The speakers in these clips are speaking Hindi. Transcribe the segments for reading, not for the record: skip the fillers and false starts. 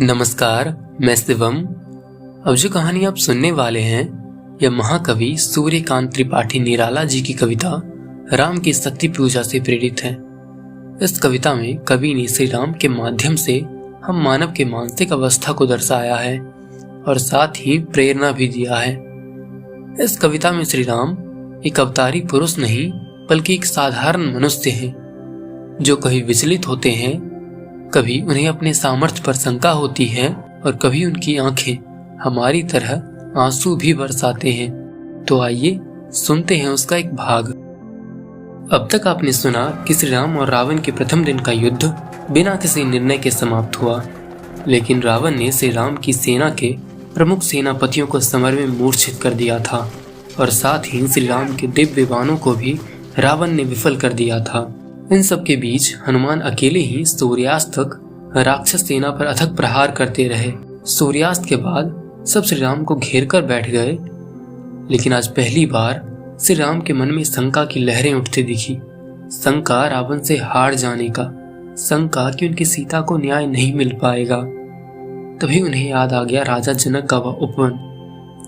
नमस्कार, मैं शिवम। अब जो कहानी आप सुनने वाले हैं यह महाकवि सूर्यकांत त्रिपाठी निराला जी की कविता राम की शक्ति पूजा से प्रेरित है। इस कविता में कवि ने श्री राम के माध्यम से हम मानव के मानसिक अवस्था को दर्शाया है और साथ ही प्रेरणा भी दिया है। इस कविता में श्री राम एक अवतारी पुरुष नहीं बल्कि एक साधारण मनुष्य हैं जो कभी विचलित होते हैं, कभी उन्हें अपने सामर्थ्य पर शंका होती है और कभी उनकी आंखें हमारी तरह आंसू भी बरसाते हैं। तो आइए सुनते हैं उसका एक भाग। अब तक आपने सुना कि श्री राम और रावण के प्रथम दिन का युद्ध बिना किसी निर्णय के समाप्त हुआ, लेकिन रावण ने श्री राम की सेना के प्रमुख सेनापतियों को समर में मूर्छित कर दिया था और साथ ही श्री राम के दिव्य बाणों को भी रावण ने विफल कर दिया था। इन सब के बीच हनुमान अकेले ही सूर्यास्त तक राक्षस सेना पर अथक प्रहार करते रहे। सूर्यास्त के बाद सब श्री राम को घेर कर बैठ गए, लेकिन आज पहली बार श्री राम के मन में शंका की लहरें उठती दिखी। शंका रावण से हार जाने का, शंका कि उनकी सीता को न्याय नहीं मिल पाएगा। तभी उन्हें याद आ गया राजा जनक का वह उपवन,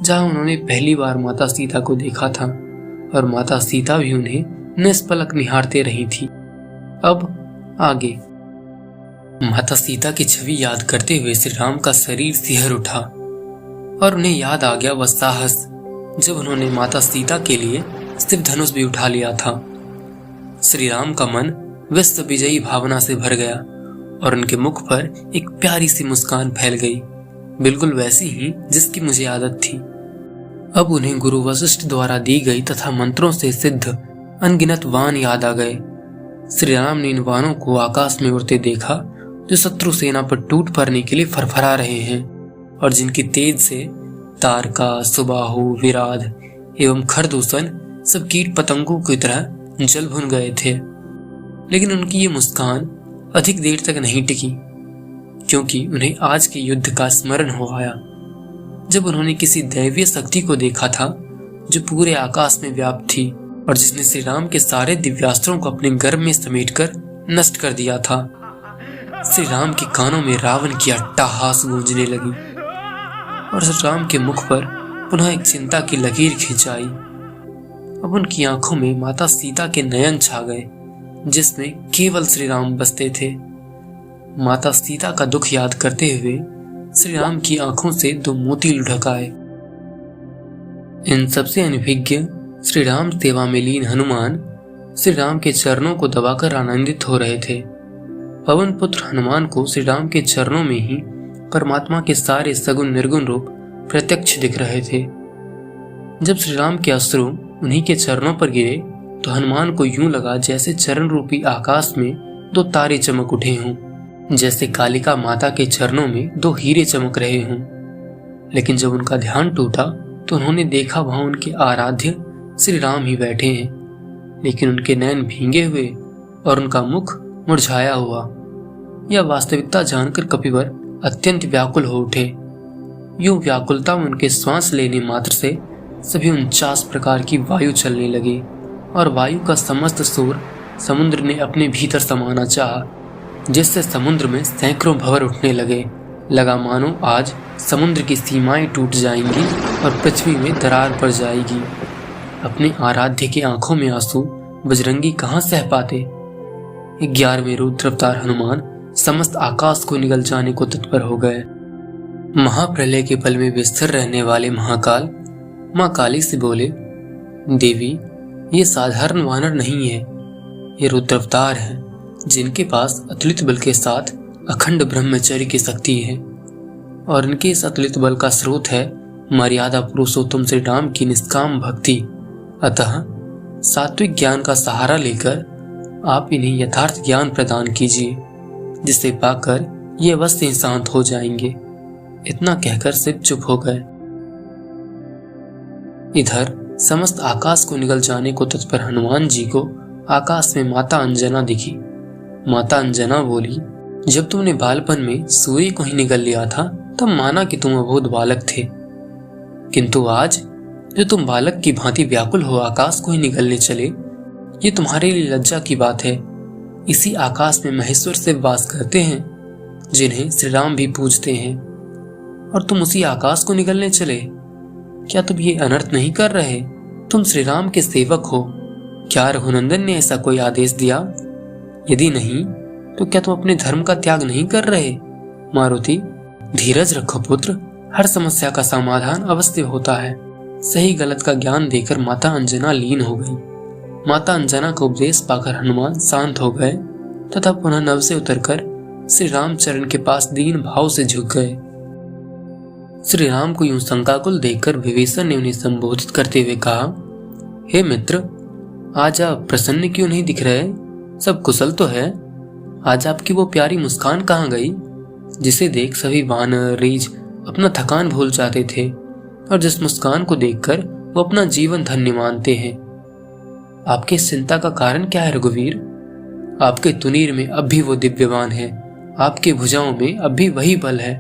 जहाँ उन्होंने पहली बार माता सीता को देखा था और माता सीता भी उन्हें निष्पलक निहारते रही थी। अब आगे माता सीता की छवि याद करते हुए श्री राम का शरीर सिहर उठा और उन्हें याद आ गया वह साहस जब उन्होंने माता सीता के लिए शिव धनुष भी उठा लिया था। श्री राम का मन विश्व विजयी भावना से भर गया और उनके मुख पर एक प्यारी सी मुस्कान फैल गई, बिल्कुल वैसी ही जिसकी मुझे आदत थी। अब उन्हें गुरु वशिष्ठ द्वारा दी गई तथा मंत्रों से सिद्ध अनगिनत वाण याद आ गए। श्री राम ने इन वाणों को आकाश में उड़ते देखा जो शत्रु सेना पर टूट पड़ने के लिए फरफरा रहे हैं और जिनकी तेज से तारका, सुबाहु, विराध एवं खरदूषण सब कीट पतंगों की तरह जल भुन गए थे। लेकिन उनकी ये मुस्कान अधिक देर तक नहीं टिकी, क्योंकि उन्हें आज के युद्ध का स्मरण हो आया जब उन्होंने किसी दैवीय शक्ति को देखा था जो पूरे आकाश में व्याप्त थी और जिसने श्री राम के सारे दिव्यास्त्रों को अपने गर्भ में समेटकर नष्ट कर दिया था। श्री राम के कानों में रावण की अट्टहास गूंजने लगी और श्री राम के मुख पर पुनः एक चिंता की लकीर खिंचाई। अब उनकी आंखों में माता सीता के नयन छा गए जिसमें केवल श्री राम बसते थे। माता सीता का दुख याद करते हुए श्री राम की आंखों से दो मोती लुढ़क आए। इन सबसे अनभिज्ञ श्री राम सेवा में लीन हनुमान श्री राम के चरणों को दबाकर आनंदित हो रहे थे। पवन पुत्र हनुमान को श्री राम के चरणों में ही परमात्मा के सारे सगुण निर्गुण रूप प्रत्यक्ष दिख रहे थे। जब श्री राम के अश्रु उन्हीं के चरणों पर गिरे तो हनुमान को यूं लगा जैसे चरण रूपी आकाश में दो तारे चमक उठे हों, जैसे कालिका माता के चरणों में दो हीरे चमक रहे हों। लेकिन जब उनका ध्यान टूटा तो उन्होंने देखा वहां उनके आराध्य श्री राम ही बैठे हैं, लेकिन उनके नयन भींगे हुए और उनका मुख मुरझाया हुआ। यह वास्तविकता जानकर कपिवर अत्यंत व्याकुल हो उठे। यूं व्याकुलता में उनके श्वास लेने मात्र से सभी 49 प्रकार की वायु चलने लगी और वायु का समस्त शोर समुद्र ने अपने भीतर समाना चाहा, जिससे समुद्र में सैकड़ों भंवर उठने लगा मानो आज समुद्र की सीमाएं टूट जाएंगी और पृथ्वी में दरार पड़ जाएगी। अपने आराध्य की आंखों में आंसू बजरंगी कहां सह पाते। 11वें रुद्र अवतार हनुमान समस्त आकाश को निगल जाने को तत्पर हो गए। महाप्रलय के पल में विस्तर रहने वाले महाकाल मां काली से बोले, देवी ये साधारण वानर नहीं है, ये रुद्र अवतार है जिनके पास अतुलित बल के साथ अखंड ब्रह्मचर्य की शक्ति है और इनके इस अतुलित बल का स्रोत है मर्यादा पुरुषोत्तम श्री राम की निष्काम भक्ति। अतः सात्विक ज्ञान का सहारा लेकर आप इन्हें यथार्थ ज्ञान प्रदान कीजिए, जिसे पाकर ये अवश्य ही शांत हो जाएंगे। इतना कहकर शिव चुप हो गए। इधर समस्त आकाश को निगल जाने को तत्पर हनुमान जी को आकाश में माता अंजना दिखी। माता अंजना बोली, जब तुमने बालपन में सूर्य को ही निगल लिया था तब माना कि तुम अबोध बालक थे, किंतु आज जो तुम बालक की भांति व्याकुल हो आकाश को ही निगलने चले, ये तुम्हारे लिए लज्जा की बात है। इसी आकाश में महेश्वर शिव वास करते हैं जिन्हें श्री राम भी पूजते हैं, और तुम उसी आकाश को निगलने चले। क्या तुम ये अनर्थ नहीं कर रहे? तुम श्री राम के सेवक हो। क्या रघुनंदन ने ऐसा कोई आदेश दिया? यदि नहीं तो क्या तुम अपने धर्म का त्याग नहीं कर रहे? मारुति, धीरज रखो पुत्र, हर समस्या का समाधान अवश्य होता है। सही गलत का ज्ञान देकर माता अंजना लीन हो गई। माता अंजना का उपदेश पाकर हनुमान शांत हो गए तथा पुनः नव से उतरकर श्री रामचरण के पास दीन भाव से झुक गए। श्री राम को यूं शंकाकुल देखकर विभीषण ने उन्हें संबोधित करते हुए कहा, हे मित्र, आज आप प्रसन्न क्यों नहीं दिख रहे? सब कुशल तो है? आज आपकी वो प्यारी मुस्कान कहाँ गई, जिसे देख सभी वानर रीछ अपना थकान भूल जाते थे और जिस मुस्कान को देखकर वो अपना जीवन धन्य मानते हैं। आपके चिंता का कारण क्या है रघुवीर? आपके तुनीर में अब भी वो दिव्यवान है, आपके भुजाओं में अब भी वही बल है।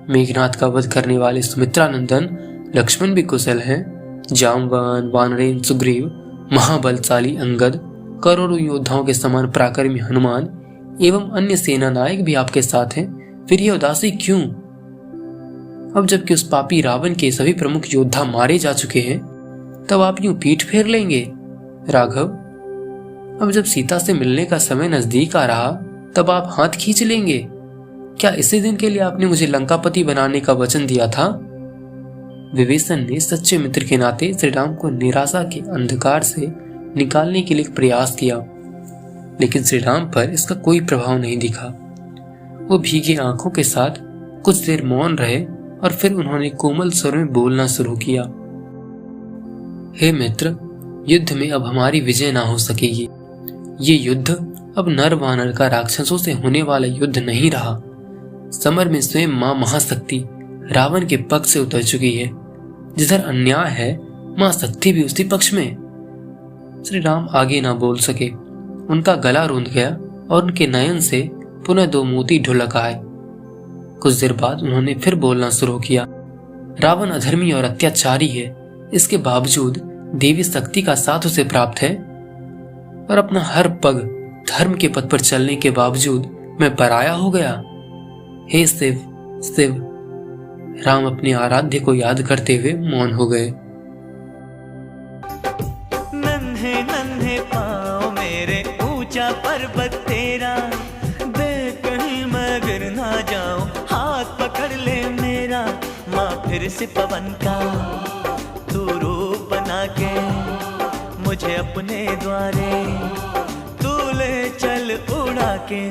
मेघनाथ का वध करने वाले सुमित्रा नंदन लक्ष्मण भी कुशल हैं। जामवान, वानरेन, सुग्रीव, महाबलशाली अंगद, करोड़ों योद्धाओं के समान पराक्रमी हनुमान एवं अन्य सेना नायक भी आपके साथ हैं। फिर ये उदासी क्यों? अब जबकि उस पापी रावण के सभी प्रमुख योद्धा मारे जा चुके हैं, तब आप यूं पीठ फेर लेंगे? राघव, अब जब सीता से मिलने का समय नजदीक आ रहा, तब आप हाथ खींच लेंगे? क्या इसी दिन के लिए आपने मुझे लंकापति बनाने का वचन दिया था? विभीषण ने सच्चे मित्र के नाते श्री राम को निराशा के अंधकार से निकालने के लिए प्रयास किया, लेकिन श्री राम पर इसका कोई प्रभाव नहीं दिखा। वो भीगी आंखों के साथ कुछ देर मौन रहे और फिर उन्होंने कोमल स्वर में बोलना शुरू किया, हे मित्र, युद्ध में अब हमारी विजय ना हो सकेगी। ये युद्ध अब नर वानर का राक्षसों से होने वाला युद्ध नहीं रहा। समर में स्वयं मां महाशक्ति रावण के पक्ष से उतर चुकी है। जिधर अन्याय है, मां शक्ति भी उसी पक्ष में। श्री राम आगे ना बोल सके। उनका गला रूंध गया और उनके नयन से पुनः दो मोती ढुलक आए। कुछ देर बाद उन्होंने फिर बोलना शुरू किया, रावण अधर्मी और अत्याचारी है, इसके बावजूद देवी शक्ति का साथ उसे प्राप्त है, और अपना हर पग धर्म के पथ पर चलने के बावजूद मैं पराया हो गया। हे शिव, शिव। राम अपने आराध्य को याद करते हुए मौन हो गए। नन्हे नन्हे पाँव मेरे, ऊंचा पर्वत तेरा, देख कहीं मैं गिर ना जाऊं, हाथ पकड़ ले मेरा। माँ फिर से पवन का तू रूप बना के मुझे अपने द्वारे तू ले चल उड़ा के।